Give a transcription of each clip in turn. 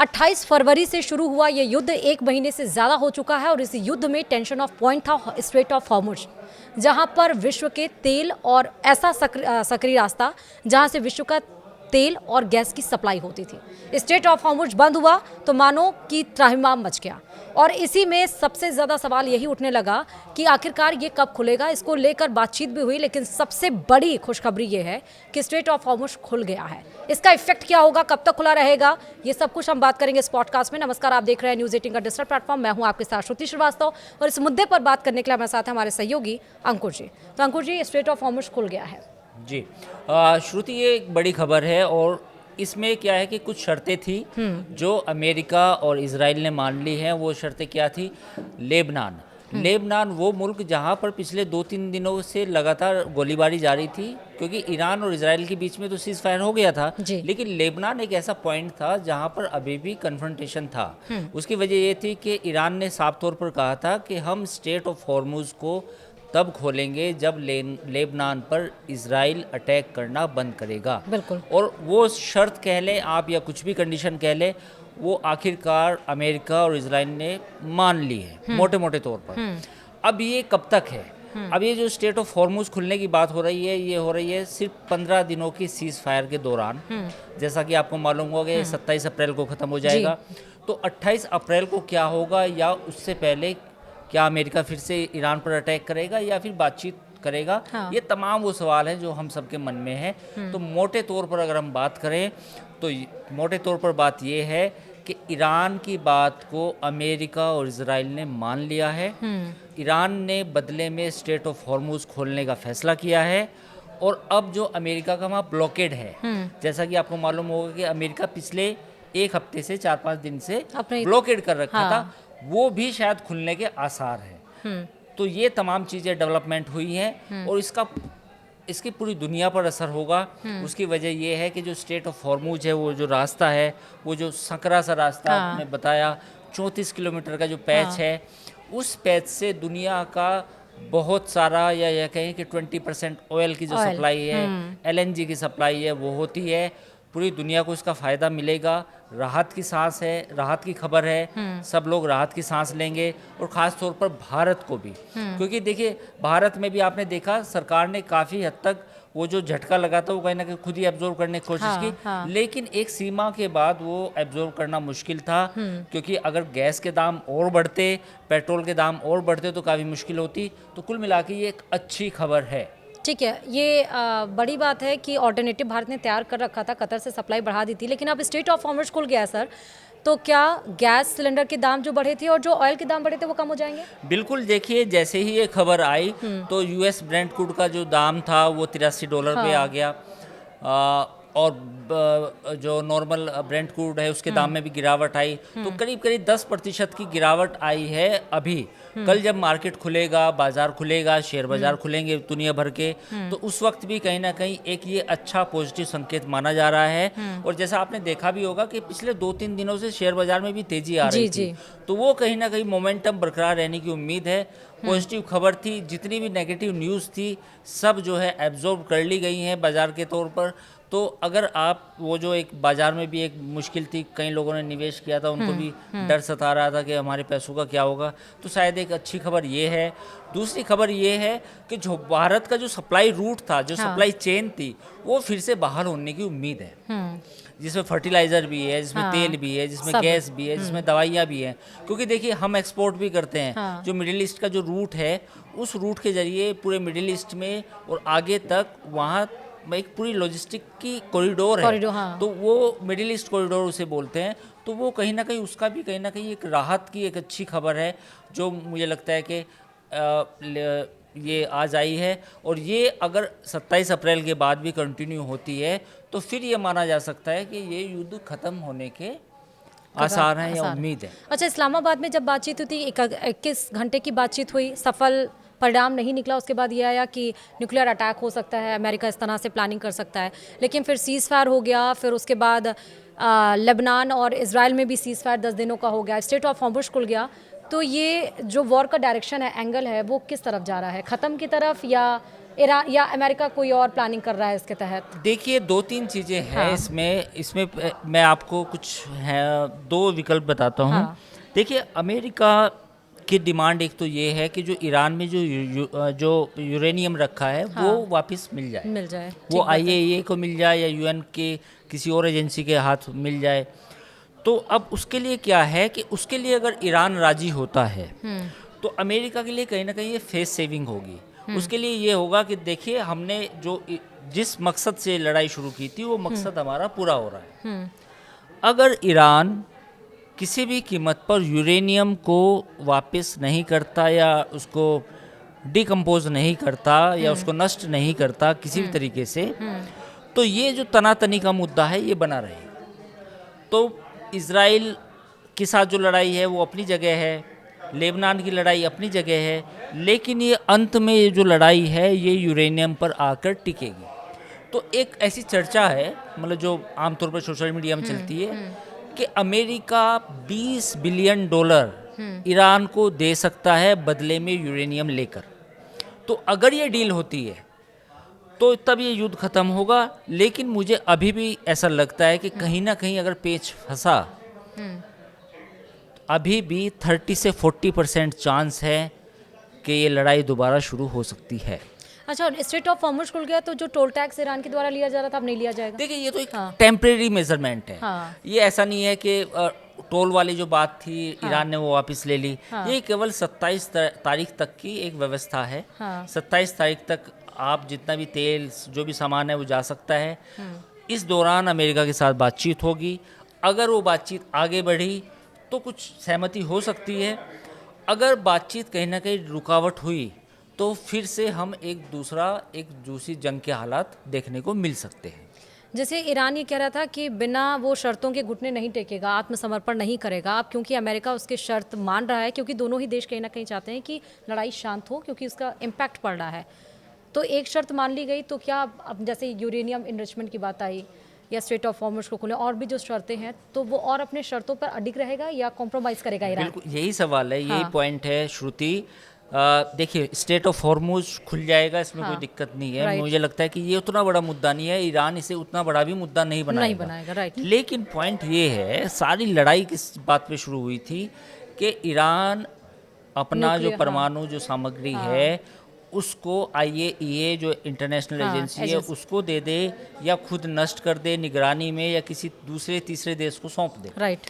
28 फरवरी से शुरू हुआ ये युद्ध 1 महीने से ज़्यादा हो चुका है और इस युद्ध में टेंशन ऑफ पॉइंट था स्ट्रेट ऑफ हॉर्मुज, जहां पर विश्व के तेल और ऐसा सक्रिय रास्ता जहां से विश्व का तेल और गैस की सप्लाई होती थी। स्ट्रेट ऑफ हॉर्मुज बंद हुआ तो मानो कि त्राहिमाम मच गया और इसी में सबसे ज़्यादा सवाल यही उठने लगा कि आखिरकार ये कब खुलेगा। इसको लेकर बातचीत भी हुई, लेकिन सबसे बड़ी खुशखबरी ये है कि स्ट्रेट ऑफ हॉर्मुज खुल गया है। इसका इफेक्ट क्या होगा, कब तक खुला रहेगा, ये सब कुछ हम बात करेंगे इस पॉडकास्ट में। नमस्कार, आप देख रहे हैं न्यूज़ 18 का डिजिटल प्लेटफॉर्म। मैं हूं आपके साथ श्रुति श्रीवास्तव और इस मुद्दे पर बात करने के लिए हमारे साथ हैं हमारे सहयोगी अंकुर जी। तो अंकुर जी, स्ट्रेट ऑफ हॉर्मुज खुल गया है जी। श्रुति, ये एक बड़ी खबर है और इसमें क्या है कि कुछ शर्तें थी जो अमेरिका और इजराइल ने मान ली हैं। वो शर्तें क्या थी? लेबनान वो मुल्क जहां पर पिछले 2-3 दिनों से लगातार गोलीबारी जारी थी, क्योंकि ईरान और इजराइल के बीच में तो सीज फायर हो गया था, लेकिन लेबनान एक ऐसा पॉइंट था जहां पर अभी भी कन्फ्रंटेशन था। उसकी वजह ये थी कि ईरान ने साफ तौर पर कहा था कि हम स्ट्रेट ऑफ हॉर्मुज को तब खोलेंगे जब लेबनान पर इजराइल अटैक करना बंद करेगा। बिल्कुल। और वो शर्त कह लें आप या कुछ भी कंडीशन कह लें, वो आखिरकार अमेरिका और इजराइल ने मान ली है मोटे मोटे तौर पर। अब ये कब तक है? अब ये जो स्ट्रेट ऑफ हॉर्मुज खुलने की बात हो रही है, ये हो रही है सिर्फ 15 दिनों की सीज फायर के दौरान। जैसा कि आपको मालूम होगा कि 27 अप्रैल को ख़त्म हो जाएगा, तो 28 अप्रैल को क्या होगा, या उससे पहले क्या अमेरिका फिर से ईरान पर अटैक करेगा या फिर बातचीत करेगा? ये तमाम वो सवाल हैं जो हम सबके मन में है। तो मोटे तौर पर अगर हम बात करें तो मोटे तौर पर बात ये है कि ईरान की बात को अमेरिका और इजराइल ने मान लिया है। ईरान ने बदले में स्ट्रेट ऑफ हॉर्मुज खोलने का फैसला किया है और अब जो अमेरिका का वहाँ ब्लॉकेड है, जैसा कि आपको मालूम होगा कि अमेरिका पिछले एक हफ्ते से 4-5 दिन से ब्लॉकेड कर रखा था, वो भी शायद खुलने के आसार हैं। तो ये तमाम चीज़ें डेवलपमेंट हुई हैं और इसकी पूरी दुनिया पर असर होगा। उसकी वजह ये है कि जो स्ट्रेट ऑफ हॉर्मुज है, वो जो रास्ता है, वो जो संकरा सा रास्ता आपने बताया 34 किलोमीटर का जो पैच है, उस पैच से दुनिया का बहुत सारा या कहें कि 20% ऑयल की जो सप्लाई है, LNG की सप्लाई है, वो होती है। पूरी दुनिया को इसका फ़ायदा मिलेगा। राहत की सांस है, राहत की खबर है, सब लोग राहत की सांस लेंगे और ख़ास तौर पर भारत को भी, क्योंकि देखिए भारत में भी आपने देखा सरकार ने काफ़ी हद तक वो जो झटका लगा था वो कहीं ना कहीं खुद ही एब्जॉर्व करने की कोशिश की, लेकिन एक सीमा के बाद वो एब्जॉर्व करना मुश्किल था, क्योंकि अगर गैस के दाम और बढ़ते, पेट्रोल के दाम और बढ़ते तो काफ़ी मुश्किल होती। तो कुल मिला के ये एक अच्छी खबर है। ठीक है, ये बड़ी बात है कि ऑल्टरनेटिव भारत ने तैयार कर रखा था, कतर से सप्लाई बढ़ा दी थी, लेकिन अब स्ट्रेट ऑफ हॉर्मुज खुल गया है सर, तो क्या गैस सिलेंडर के दाम जो बढ़े थे और जो ऑयल के दाम बढ़े थे वो कम हो जाएंगे? बिल्कुल। देखिए, जैसे ही ये खबर आई तो US ब्रेंट क्रूड का जो दाम था वो $83 पे आ गया, और जो नॉर्मल ब्रेंट क्रूड है उसके दाम में भी गिरावट आई। तो करीब करीब 10% की गिरावट आई है अभी। कल जब मार्केट खुलेगा, बाजार खुलेगा, शेयर बाजार खुलेंगे दुनिया भर के, तो उस वक्त भी कहीं ना कहीं एक ये अच्छा पॉजिटिव संकेत माना जा रहा है। और जैसा आपने देखा भी होगा कि पिछले 2-3 दिनों से शेयर बाजार में भी तेजी आ रही थी, तो वो कहीं ना कहीं मोमेंटम बरकरार रहने की उम्मीद है। पॉजिटिव खबर थी, जितनी भी नेगेटिव न्यूज़ थी सब जो है एब्जॉर्ब कर ली गई हैं बाजार के तौर पर। तो अगर आप वो जो एक बाजार में भी एक मुश्किल थी, कई लोगों ने निवेश किया था, उनको भी डर सता रहा था कि हमारे पैसों का क्या होगा, तो शायद एक अच्छी खबर ये है। दूसरी खबर ये है कि जो भारत का जो सप्लाई रूट था, जो सप्लाई चेन थी, वो फिर से बहाल होने की उम्मीद है, जिसमें फर्टिलाइज़र भी है, जिसमें तेल भी है, जिसमें गैस भी है, जिसमें दवाइयाँ भी हैं। क्योंकि देखिए हम एक्सपोर्ट भी करते हैं। जो मिडिल ईस्ट का जो रूट है, उस रूट के ज़रिए पूरे मिडिल ईस्ट में और आगे तक वहाँ एक पूरी लॉजिस्टिक की कॉरिडोर है, तो वो मिडिल ईस्ट कॉरिडोर उसे बोलते हैं। तो वो कहीं ना कहीं उसका भी कहीं ना कहीं एक राहत की एक अच्छी खबर है, जो मुझे लगता है कि ये आज आई है। और ये अगर 27 अप्रैल के बाद भी कंटिन्यू होती है तो फिर ये माना जा सकता है कि ये युद्ध ख़त्म होने के आसार हैं या उम्मीद है। अच्छा, इस्लामाबाद में जब बातचीत हुई थी, 21 घंटे की बातचीत हुई, सफल परिणाम नहीं निकला। उसके बाद ये आया कि न्यूक्लियर अटैक हो सकता है, अमेरिका इस तरह से प्लानिंग कर सकता है, लेकिन फिर सीज़ फायर हो गया। फिर उसके बाद लेबनान और इजराइल में भी सीज़ फायर 10 दिनों का हो गया, स्ट्रेट ऑफ हॉर्मुज खुल गया। तो ये जो वॉर का डायरेक्शन है, एंगल है, वो किस तरफ जा रहा है? ख़त्म की तरफ या ईरान या अमेरिका कोई और प्लानिंग कर रहा है इसके तहत? देखिए, 2-3 चीज़ें हैं हाँ। इसमें मैं आपको कुछ है 2 विकल्प बताता हूँ। हाँ। देखिए, अमेरिका की डिमांड एक तो ये है कि जो ईरान में जो यूरेनियम रखा है हाँ। वो वापस मिल जाए। मिल जाए, वो ठीक बात है। आईएईए को मिल जाए या यूएन के किसी और एजेंसी के हाथ मिल जाए। तो अब उसके लिए क्या है कि उसके लिए अगर ईरान राजी होता है तो अमेरिका के लिए कहीं ना कहीं ये फेस सेविंग होगी। उसके लिए ये होगा कि देखिए, हमने जिस मकसद से लड़ाई शुरू की थी वो मकसद हमारा पूरा हो रहा है। अगर ईरान किसी भी कीमत पर यूरेनियम को वापस नहीं करता या उसको डिकम्पोज नहीं करता या उसको नष्ट नहीं करता किसी भी तरीके से, तो ये जो तनातनी का मुद्दा है ये बना रहेगा। तो इजराइल के साथ जो लड़ाई है वो अपनी जगह है, लेबनान की लड़ाई अपनी जगह है, लेकिन ये अंत में ये जो लड़ाई है ये यूरेनियम पर आकर टिकेगी। तो एक ऐसी चर्चा है, मतलब जो आमतौर पर सोशल मीडिया में चलती है, कि अमेरिका $20 बिलियन ईरान को दे सकता है बदले में यूरेनियम लेकर। तो अगर ये डील होती है तो तब ये युद्ध खत्म होगा। लेकिन मुझे अभी भी ऐसा लगता है कि कहीं ना कहीं अगर पेच फंसा, अभी भी 30 से 40% चांस है कि ये लड़ाई दोबारा शुरू हो सकती है। अच्छा, और स्ट्रेट ऑफ हॉर्मुज खुल गया तो जो टोल टैक्स ईरान के द्वारा लिया जा रहा था अब नहीं लिया जाएगा? देखिए, ये तो एक हाँ। टेम्परेरी मेजरमेंट है। हाँ। ये ऐसा नहीं है कि टोल वाली जो बात थी ईरान ने वो वापस ले ली। हाँ। ये केवल 27 तारीख तक की एक व्यवस्था है। हाँ। 27 तारीख तक आप जितना भी तेल जो भी सामान है वो जा सकता है। इस दौरान अमेरिका के साथ बातचीत होगी। अगर वो बातचीत आगे बढ़ी तो कुछ सहमति हो सकती है। अगर बातचीत कहीं ना कहीं रुकावट हुई तो फिर से हम एक दूसरी जंग के हालात देखने को मिल सकते हैं। जैसे ईरान ये कह रहा था कि बिना वो शर्तों के घुटने नहीं टेकेगा, आत्मसमर्पण नहीं करेगा। अब क्योंकि अमेरिका उसके शर्त मान रहा है, क्योंकि दोनों ही देश कहीं ना कहीं चाहते हैं कि लड़ाई शांत हो, क्योंकि उसका इम्पैक्ट पड़ रहा है। तो एक शर्त मान ली गई, तो क्या अब जैसे यूरेनियम इनरिचमेंट की बात आई या स्ट्रेट ऑफ हॉर्मुज को खुले, और भी जो शर्तें हैं, तो वो और अपने शर्तों पर अडिग रहेगा या कॉम्प्रोमाइज़ करेगा ईरान? बिल्कुल यही सवाल है, यही हाँ। पॉइंट है श्रुति। देखिए, स्टेट ऑफ हॉर्मुज खुल जाएगा, इसमें कोई दिक्कत नहीं है। राइट। मुझे लगता है कि ये उतना बड़ा मुद्दा नहीं है, ईरान इसे उतना बड़ा भी मुद्दा नहीं बनाएगा, राइट। लेकिन पॉइंट ये है, सारी लड़ाई किस बात पे शुरू हुई थी कि ईरान अपना जो परमाणु जो सामग्री है उसको आईएईए जो इंटरनेशनल एजेंसी है उसको दे दे या खुद नष्ट कर दे निगरानी में, या किसी दूसरे तीसरे देश को सौंप दे, राइट,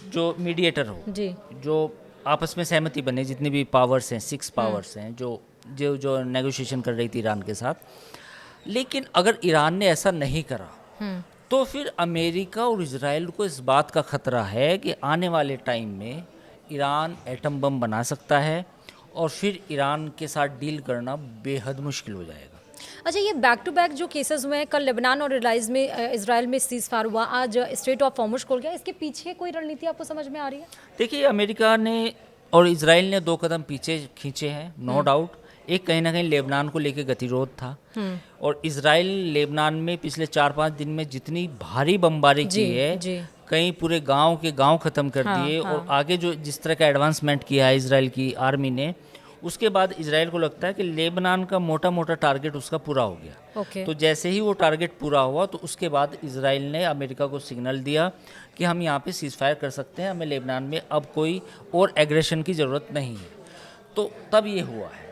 जो मीडिएटर हो जी, जो आपस में सहमति बने। जितनी भी पावर्स हैं, 6 पावर्स हैं जो जो जो नेगोशिएशन कर रही थी ईरान के साथ। लेकिन अगर ईरान ने ऐसा नहीं करा तो फिर अमेरिका और इजराइल को इस बात का खतरा है कि आने वाले टाइम में ईरान एटम बम बना सकता है और फिर ईरान के साथ डील करना बेहद मुश्किल हो जाएगा। अच्छा, ये बैक टू बैक जो केसेस हुए हैं, कल लेबनान और इजराइल में सीज फायर हुआ, आज स्ट्रेट ऑफ हॉर्मुज खोल गया, इसके पीछे कोई रणनीति आपको समझ में आ रही है? देखिए, अमेरिका ने और इजराइल ने 2 कदम पीछे खींचे हैं, नो डाउट। एक कहीं ना कहीं लेबनान को लेकर गतिरोध था, और इजराइल लेबनान में पिछले 4-5 दिन में जितनी भारी बमबारी की है, कहीं पूरे गांव के गांव ख़त्म कर दिए, और आगे जो जिस तरह का एडवांसमेंट किया है इजराइल की आर्मी ने, उसके बाद इजराइल को लगता है कि लेबनान का मोटा मोटा टारगेट उसका पूरा हो गया। तो जैसे ही वो टारगेट पूरा हुआ तो उसके बाद इजराइल ने अमेरिका को सिग्नल दिया कि हम यहाँ पे सीज फायर कर सकते हैं, हमें लेबनान में अब कोई और एग्रेशन की ज़रूरत नहीं है। तो तब ये हुआ है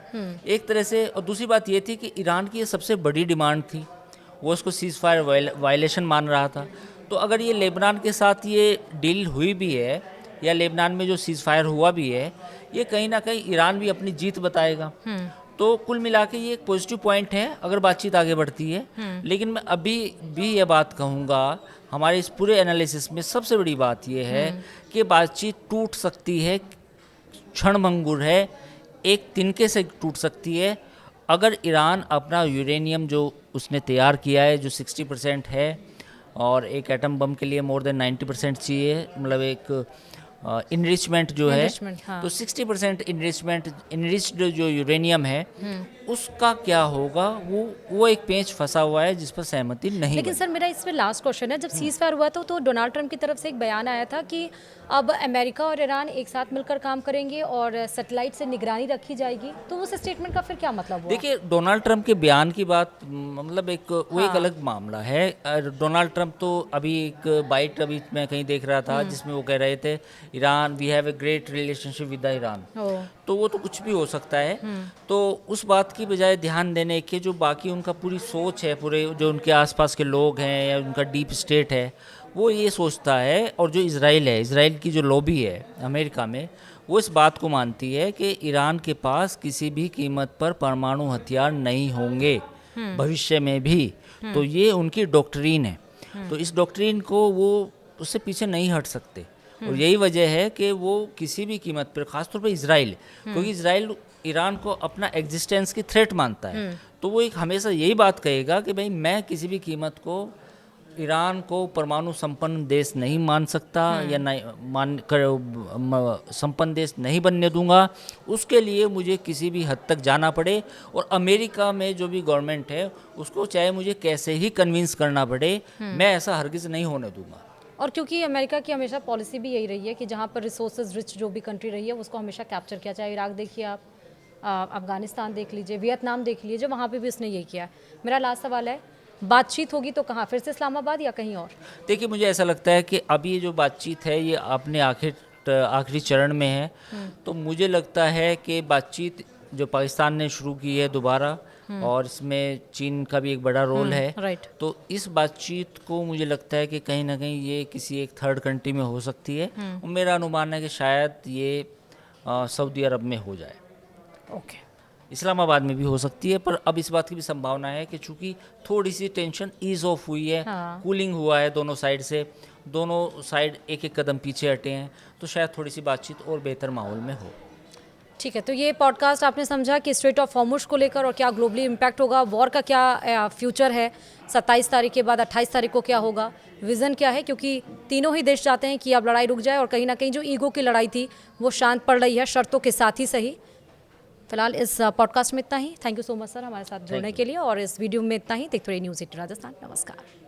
एक तरह से। और दूसरी बात ये थी कि ईरान की ये सबसे बड़ी डिमांड थी, वो उसको सीज फायर वायलेशन मान रहा था। तो अगर ये लेबनान के साथ ये डील हुई भी है या लेबनान में जो सीज फायर हुआ भी है, ये कहीं ना कहीं ईरान भी अपनी जीत बताएगा। तो कुल मिला के ये एक पॉजिटिव पॉइंट है अगर बातचीत आगे बढ़ती है। लेकिन मैं अभी भी ये बात कहूँगा, हमारे इस पूरे एनालिसिस में सबसे बड़ी बात ये है कि बातचीत टूट सकती है, क्षणभंगुर है, एक तिनके से टूट सकती है। अगर ईरान अपना यूरेनियम जो उसने तैयार किया है जो 60% है, और एक एटम बम के लिए मोर देन 90% चाहिए, मतलब एक इनरिचमेंट जो है, हाँ। तो 60% इनरिच्ड जो यूरेनियम है उसका क्या होगा, वो एक पेंच फंसा हुआ है जिस पर सहमति नहीं लेकिन बनी। सर मेरा इसमें लास्ट क्वेश्चन है, जब सीज फायर हुआ था तो डोनाल्ड ट्रंप की तरफ से एक बयान आया था कि अब अमेरिका और ईरान एक साथ मिलकर काम करेंगे और सैटेलाइट से निगरानी रखी जाएगी, तो उस स्टेटमेंट का फिर क्या मतलब हुआ? देखिए, डोनाल्ड ट्रंप के बयान की बात मतलब एक वो एक हाँ। अलग मामला है। डोनाल्ड ट्रंप तो अभी एक बाइट अभी मैं कहीं देख रहा था जिसमें वो कह रहे थे Iran, we have a great relationship with the Iran. ओ, तो वो तो कुछ भी हो सकता है। तो उस बात की बजाय ध्यान देने के जो बाकी उनका पूरी सोच है, पूरे जो उनके आसपास के लोग हैं या उनका डीप स्टेट है, वो ये सोचता है, और जो इज़राइल है, इज़राइल की जो लॉबी है अमेरिका में, वो इस बात को मानती है कि ईरान के पास किसी भी कीमत पर परमाणु हथियार नहीं होंगे भविष्य में भी। तो ये उनकी डॉक्ट्रीन है। तो इस डॉक्ट्रीन को वो उससे पीछे नहीं हट सकते, और यही वजह है कि वो किसी भी कीमत पर, खासतौर पर इज़राइल, क्योंकि इज़राइल ईरान को अपना एग्जिस्टेंस की थ्रेट मानता है, तो वो एक हमेशा यही बात कहेगा कि भाई मैं किसी भी कीमत को ईरान को परमाणु संपन्न देश नहीं मान सकता, या नहीं मान कर संपन्न देश नहीं बनने दूंगा। उसके लिए मुझे किसी भी हद तक जाना पड़े, और अमेरिका में जो भी गवर्नमेंट है उसको चाहे मुझे कैसे ही कन्विंस करना पड़े, मैं ऐसा हरगिज़ नहीं होने दूंगा। और क्योंकि अमेरिका की हमेशा पॉलिसी भी यही रही है कि जहाँ पर रिसोर्सेज रिच जो भी कंट्री रही है उसको हमेशा कैप्चर किया, चाहे इराक देखिए आप, अफगानिस्तान देख लीजिए, वियतनाम देख लीजिए, वहाँ पे भी उसने यही किया है। मेरा लास्ट सवाल है, बातचीत होगी तो कहाँ, फिर से इस्लामाबाद या कहीं और? देखिए, मुझे ऐसा लगता है कि अभी ये जो बातचीत है ये अपने आखिरी चरण में है। तो मुझे लगता है कि बातचीत जो पाकिस्तान ने शुरू की है दोबारा, और इसमें चीन का भी एक बड़ा रोल है। राइट। तो इस बातचीत को मुझे लगता है कि कहीं ना कहीं ये किसी एक थर्ड कंट्री में हो सकती है, और मेरा अनुमान है कि शायद ये सऊदी अरब में हो जाए। ओके। इस्लामाबाद में भी हो सकती है, पर अब इस बात की भी संभावना है कि चूंकि थोड़ी सी टेंशन ईज ऑफ हुई है, हाँ। कूलिंग हुआ है दोनों साइड से, दोनों साइड एक एक कदम पीछे हटे हैं, तो शायद थोड़ी सी बातचीत और बेहतर माहौल में हो। ठीक है, तो ये पॉडकास्ट आपने समझा कि स्ट्रेट ऑफ हॉर्मुज को लेकर और क्या ग्लोबली इम्पैक्ट होगा, वॉर का क्या फ्यूचर है, 27 तारीख के बाद 28 तारीख को क्या होगा, विज़न क्या है, क्योंकि तीनों ही देश चाहते हैं कि अब लड़ाई रुक जाए, और कहीं ना कहीं जो ईगो की लड़ाई थी वो शांत पड़ रही है, शर्तों के साथ ही सही। फिलहाल इस पॉडकास्ट में इतना ही। Thank you so much sir हमारे साथ जुड़ने के लिए, और इस वीडियो में इतना ही। देखते रहिए न्यूज़ 18 राजस्थान। नमस्कार।